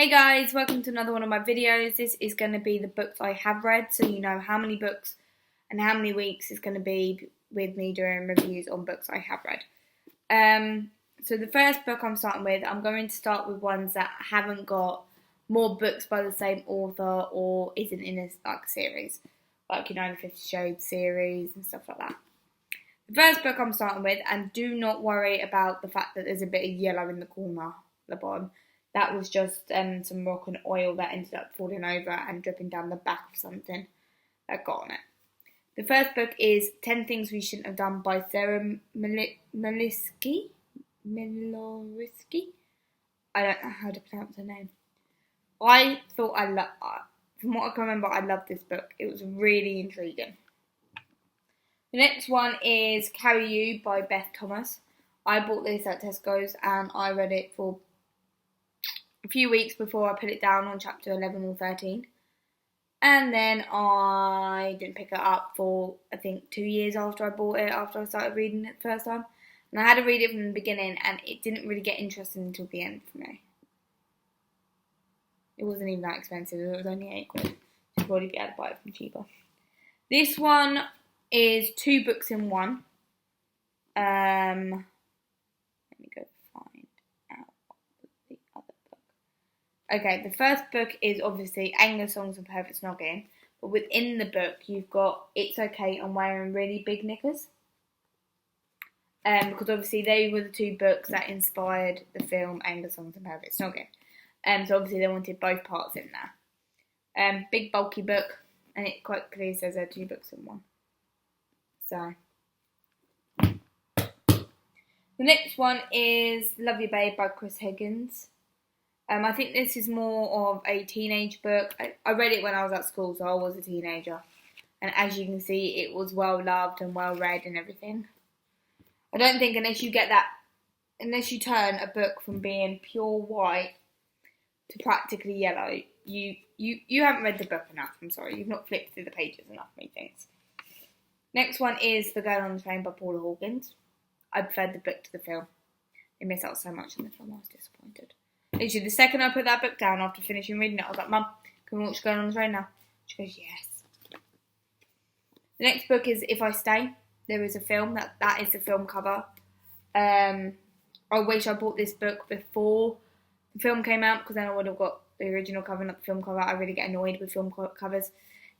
Hey guys, welcome to another one of my videos. This is going to be the books I have read, so you know how many books and how many weeks is going to be with me doing reviews on books I have read. So the first book I'm starting with, I'm going to start with ones that haven't got more books by the same author or isn't in a series, like the 50 Shades series and stuff like that. The first book I'm starting with, and do not worry about the fact that there's a bit of yellow in the corner, the bottom. That was just some rock and oil that ended up falling over and dripping down the back of something that got on it. The first book is 10 Things We Shouldn't Have Done by Sarah Miloski. I don't know how to pronounce her name. I thought from what I can remember, I loved this book. It was really intriguing. The next one is Carrie You by Beth Thomas. I bought this at Tesco's and I read it for a few weeks before I put it down on chapter 11 or 13. And then I didn't pick it up for, I think, 2 years after I bought it, after I started reading it the first time. And I had to read it from the beginning and it didn't really get interesting until the end for me. It wasn't even that expensive, it was only £8. You'd probably be able to buy it from cheaper. This one is 2 books in one. Let me go find out the other book. Okay, the first book is obviously Anger Songs and Perfect Snogging, but within the book you've got It's Okay I'm Wearing Really Big Knickers. Because obviously they were the 2 books that inspired the film Anger Songs and Perfect Snogging. So obviously they wanted both parts in there. Big bulky book, and it quite clearly says there are 2 books in one. So the next one is Love You Babe by Chris Higgins. I think this is more of a teenage book. I read it when I was at school, so I was a teenager. And as you can see, it was well loved and well read and everything. I don't think unless you turn a book from being pure white to practically yellow, you haven't read the book enough. I'm sorry, you've not flipped through the pages enough, methinks. Next one is The Girl on the Train by Paula Hawkins. I preferred the book to the film. They missed out so much in the film, I was disappointed. Literally, the second I put that book down after finishing reading it, I was like, Mum, can we watch Girl on the Train now? She goes, yes. The next book is If I Stay. There is a film, that is the film cover. I wish I bought this book before the film came out, because then I would have got the original cover, not the film cover. I really get annoyed with film covers.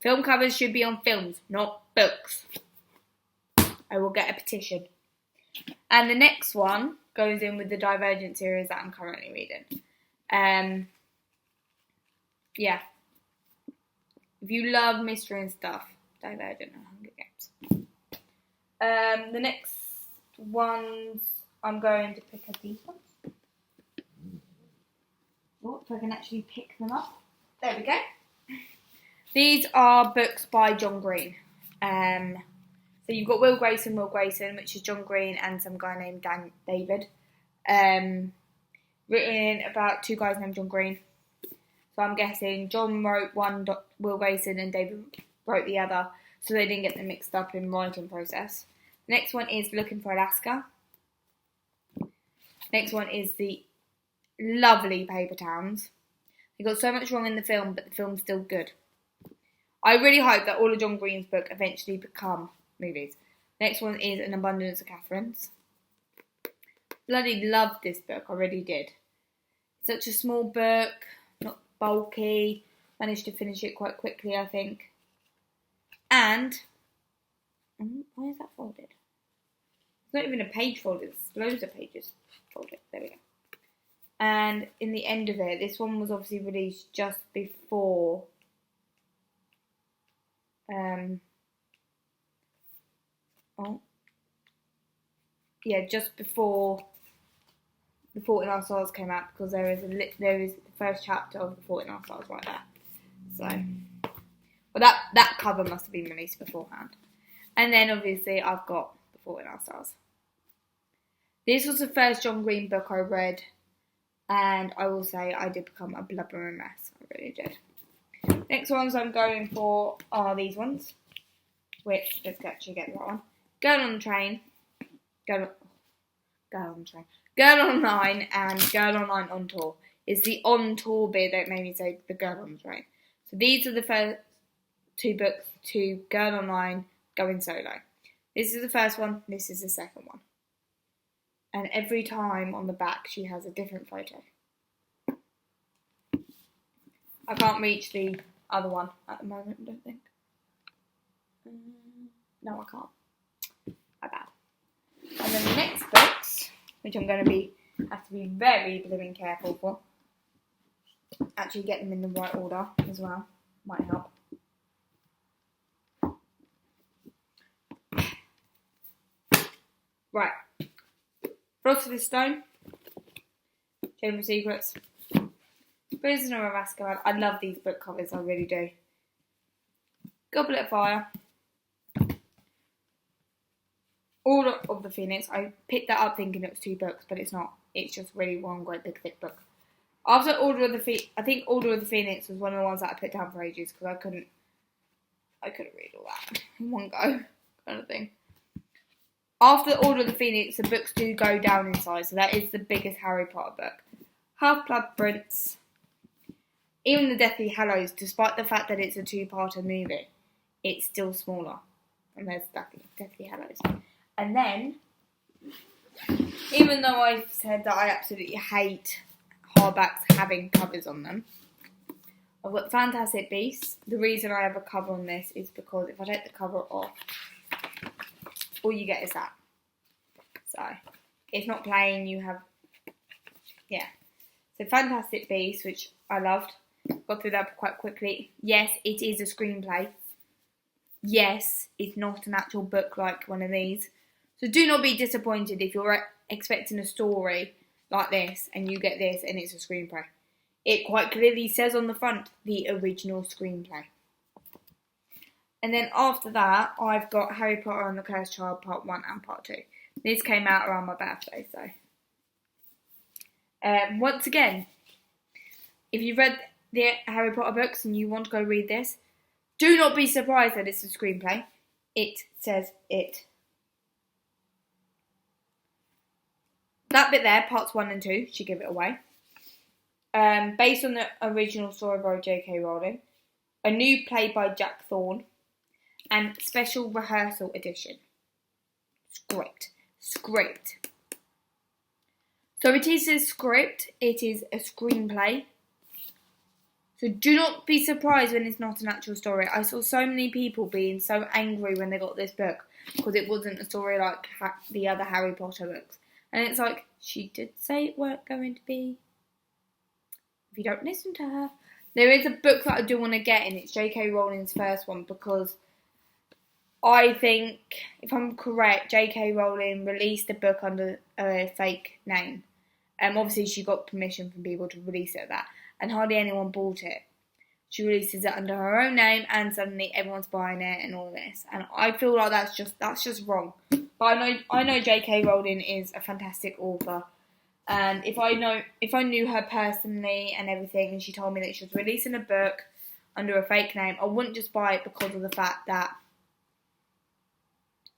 Film covers should be on films, not books. I will get a petition. And the next one goes in with the Divergent series that I'm currently reading. Yeah. If you love mystery and stuff, Divergent and Hunger Games. The next ones, I'm going to pick up these ones. Oh, if I can actually pick them up. There we go. These are books by John Green. So you've got Will Grayson, which is John Green and some guy named David. Written about 2 guys named John Green. So I'm guessing John wrote one, Will Grayson, and David wrote the other, so they didn't get them mixed up in writing process. Next one is Looking for Alaska. Next one is the lovely Paper Towns. They got so much wrong in the film, but the film's still good. I really hope that all of John Green's books eventually become movies. Next one is An Abundance of Katharines. Bloody loved this book, I really did. Such a small book, not bulky. Managed to finish it quite quickly, I think. And why is that folded? It's not even a page folded, it's loads of pages folded. There we go. And in the end of it, this one was obviously released just before just before The Fault in Our Stars came out, because there is the first chapter of The Fault in Our Stars right there. So, well, that cover must have been released beforehand. And then obviously I've got The Fault in Our Stars. This was the first John Green book I read, and I will say I did become a blubbering mess. I really did. Next ones I'm going for are these ones, which let's actually get that one. Girl on the Train, Girl Online, and Girl Online on Tour. It's the on tour bit that made me say the Girl on the Train. So these are the first 2 books to Girl Online going solo. This is the first one, this is the second one. And every time on the back she has a different photo. I can't reach the other one at the moment, I don't think. No, I can't. My bad. And then the next books, which I'm going to have to be very blooming careful for. Actually get them in the right order as well. Might help. Right. Philosopher's Stone. Chamber of Secrets. Prisoner of Azkaban. I love these book covers, I really do. Goblet of Fire. Order of the Phoenix. I picked that up thinking it was 2 books, but it's not. It's just really one great big thick book. After Order of the Phoenix, I think Order of the Phoenix was one of the ones that I put down for ages because I couldn't read all that in one go, kind of thing. After Order of the Phoenix, the books do go down in size, so that is the biggest Harry Potter book. HalfBlood Prince. Even the Deathly Hallows, despite the fact that it's a 2-parter movie, it's still smaller. And there's Deathly Hallows. And then, even though I've said that I absolutely hate hardbacks having covers on them, I've got Fantastic Beasts. The reason I have a cover on this is because if I take the cover off, all you get is that. So, it's not plain, you have, yeah. So Fantastic Beasts, which I loved, got through that quite quickly. Yes, it is a screenplay. Yes, it's not an actual book like one of these. So do not be disappointed if you're expecting a story like this and you get this and it's a screenplay. It quite clearly says on the front, the original screenplay. And then after that, I've got Harry Potter and the Cursed Child Part 1 and Part 2. This came out around my birthday, so. Once again, if you've read the Harry Potter books and you want to go read this, do not be surprised that it's a screenplay. It says it. That bit there, parts 1 and 2, should give it away. Based on the original story by J.K. Rowling. A new play by Jack Thorne. And special rehearsal edition. Script. So it is a script. It is a screenplay. So do not be surprised when it's not an actual story. I saw so many people being so angry when they got this book because it wasn't a story like the other Harry Potter books. And it's like, she did say it weren't going to be. If you don't listen to her. There is a book that I do want to get, and it's J.K. Rowling's first one, because I think, if I'm correct, J.K. Rowling released the book under a fake name. Obviously, she got permission from people to release it at that, and hardly anyone bought it. She releases it under her own name, and suddenly everyone's buying it and all this. And I feel like that's just wrong. But I know J.K. Rowling is a fantastic author, and if I knew her personally and everything, and she told me that she was releasing a book under a fake name, I wouldn't just buy it because of the fact that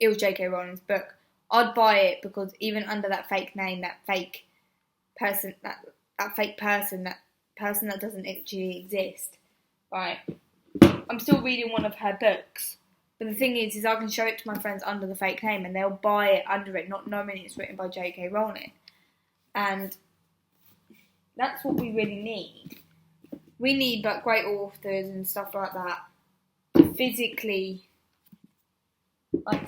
it was J.K. Rowling's book. I'd buy it because even under that fake name, that fake person, that person that doesn't actually exist, right? I'm still reading one of her books. But the thing is I can show it to my friends under the fake name and they'll buy it under it, not knowing it's written by J.K. Rowling. And that's what we really need. We need but great authors and stuff like that to physically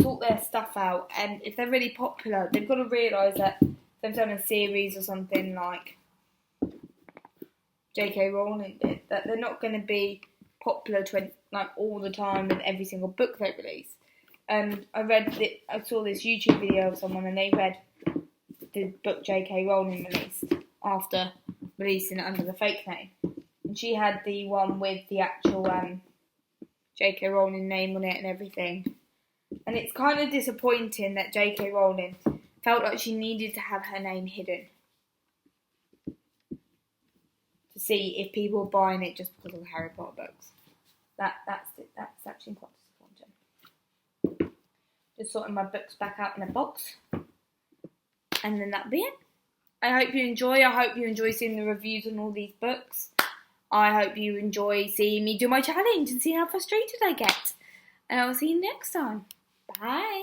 sort their stuff out. And if they're really popular, they've got to realise that they've done a series or something like J.K. Rowling did, that they're not going to be popular all the time with every single book they release. I saw this YouTube video of someone and they read the book J.K. Rowling released after releasing it under the fake name. And she had the one with the actual J.K. Rowling name on it and everything. And it's kind of disappointing that J.K. Rowling felt like she needed to have her name hidden to see if people were buying it just because of the Harry Potter books. That's actually quite disappointing. Just sorting my books back out in a box. And then that'll be it. I hope you enjoy. I hope you enjoy seeing the reviews on all these books. I hope you enjoy seeing me do my challenge and seeing how frustrated I get. And I will see you next time. Bye.